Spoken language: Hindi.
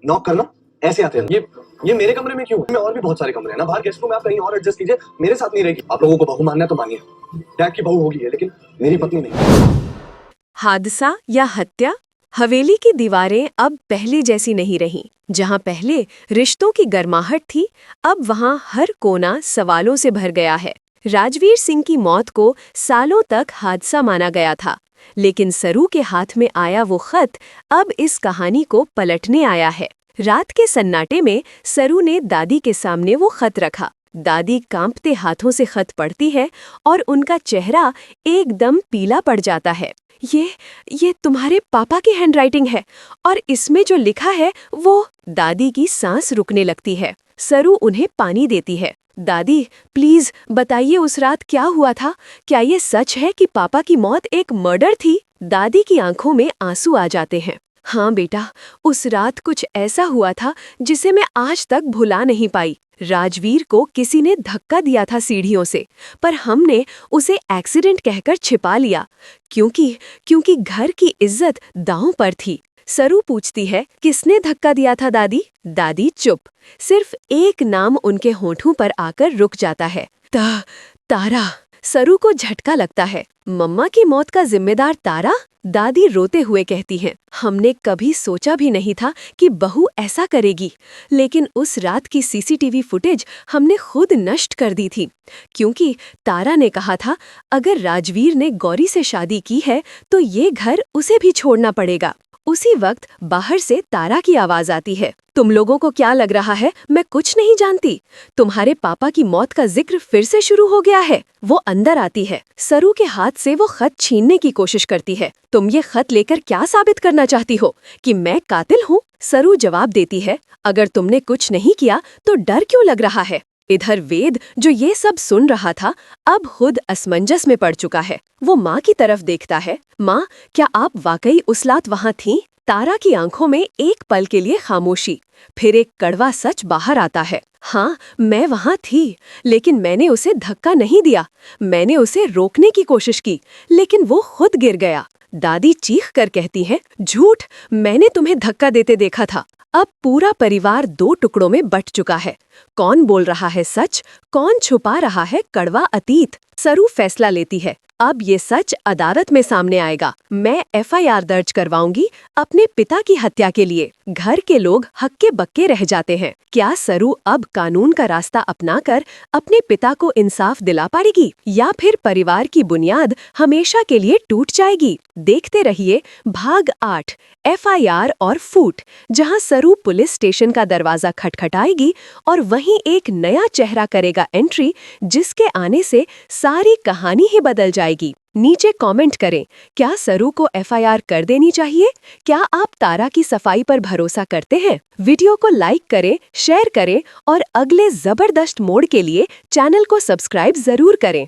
नॉक करना ऐसे आते हैं। ये मेरे कमरे में क्यों? में और भी बहुत सारे कमरे हैं ना, बाहर गेस्ट रूम में आप कहीं और एडजस्ट कीजिए, मेरे साथ नहीं रहेगी। आप लोगों को बहू मानना है तो मानिए, डैड की बहू होगी है, लेकिन मेरी पत्नी नहीं। हादसा या हत्या? हवेली की दीवारें अब पहले जैसी नहीं रहीं। जहां पहले रिश्तों की गर्माहट थी, अब वहां हर कोना सवालों से भर गया है। राजवीर सिंह की मौत को सालों तक हादसा माना गया था, लेकिन सरू के हाथ में आया वो खत अब इस कहानी को पलटने आया है। रात के सन्नाटे में सरू ने दादी के सामने वो खत रखा। दादी कांपते हाथों से खत पढ़ती है और उनका चेहरा एकदम पीला पड़ जाता है। ये तुम्हारे पापा की हैंडराइटिंग है और इसमें जो लिखा है वो। दादी की सांस रुकने लगती है। सरू उन्हें पानी देती है। दादी, प्लीज बताइए उस रात क्या हुआ था? क्या ये सच है कि पापा की मौत एक मर्डर थी? दादी की आंखों में आंसू आ जाते हैं। हाँ बेटा, उस रात कुछ ऐसा हुआ था जिसे मैं आज तक भुला नहीं पाई। राजवीर को किसी ने धक्का दिया था सीढ़ियों से, पर हमने उसे एक्सीडेंट कहकर छिपा लिया, क्योंकि घर की इज्जत दांव पर थी। सरू पूछती है, किसने धक्का दिया था दादी? दादी चुप। सिर्फ एक नाम उनके होठों पर आकर रुक जाता है, तारा। सरू को झटका लगता है। मम्मा की मौत का जिम्मेदार तारा? दादी रोते हुए कहती हैं, हमने कभी सोचा भी नहीं था कि बहू ऐसा करेगी, लेकिन उस रात की सीसीटीवी फुटेज हमने खुद नष्ट कर दी थी, क्योंकि तारा ने कहा था अगर राजवीर ने गौरी से शादी की है तो ये घर उसे भी छोड़ना पड़ेगा। उसी वक्त बाहर से तारा की आवाज आती है, तुम लोगों को क्या लग रहा है मैं कुछ नहीं जानती? तुम्हारे पापा की मौत का जिक्र फिर से शुरू हो गया है। वो अंदर आती है, सरू के हाथ से वो खत छीनने की कोशिश करती है। तुम ये खत लेकर क्या साबित करना चाहती हो, कि मैं कातिल हूँ? सरू जवाब देती है, अगर तुमने कुछ नहीं किया तो डर क्यों लग रहा है? इधर वेद, जो ये सब सुन रहा था, अब खुद असमंजस में पड़ चुका है। वो माँ की तरफ देखता है। माँ, क्या आप वाकई उस रात वहाँ थीं? तारा की आंखों में एक पल के लिए खामोशी, फिर एक कड़वा सच बाहर आता है। हाँ, मैं वहाँ थी, लेकिन मैंने उसे धक्का नहीं दिया। मैंने उसे रोकने की कोशिश की, लेकिन वो खुद गिर गया। दादी चीख कर कहती है, झूठ, मैंने तुम्हें धक्का देते देखा था। अब पूरा परिवार दो टुकड़ों में बंट चुका है। कौन बोल रहा है सच, कौन छुपा रहा है कड़वा अतीत? सरू फैसला लेती है, अब ये सच अदालत में सामने आएगा। मैं एफआईआर दर्ज करवाऊंगी अपने पिता की हत्या के लिए। घर के लोग हक्के बक्के रह जाते हैं। क्या सरू अब कानून का रास्ता अपनाकर अपने पिता को इंसाफ दिला पाएगी, या फिर परिवार की बुनियाद हमेशा के लिए टूट जाएगी? देखते रहिए भाग 8, एफआईआर और फूट, जहां सरू पुलिस स्टेशन का दरवाजा खटखटाएगी और वहीं एक नया चेहरा करेगा एंट्री, जिसके आने से सारी कहानी ही बदल जाएगी। नीचे कमेंट करें, क्या सरू को एफआईआर कर देनी चाहिए? क्या आप तारा की सफाई पर भरोसा करते हैं? वीडियो को लाइक करें, शेयर करें और अगले जबरदस्त मोड़ के लिए चैनल को सब्सक्राइब जरूर करें।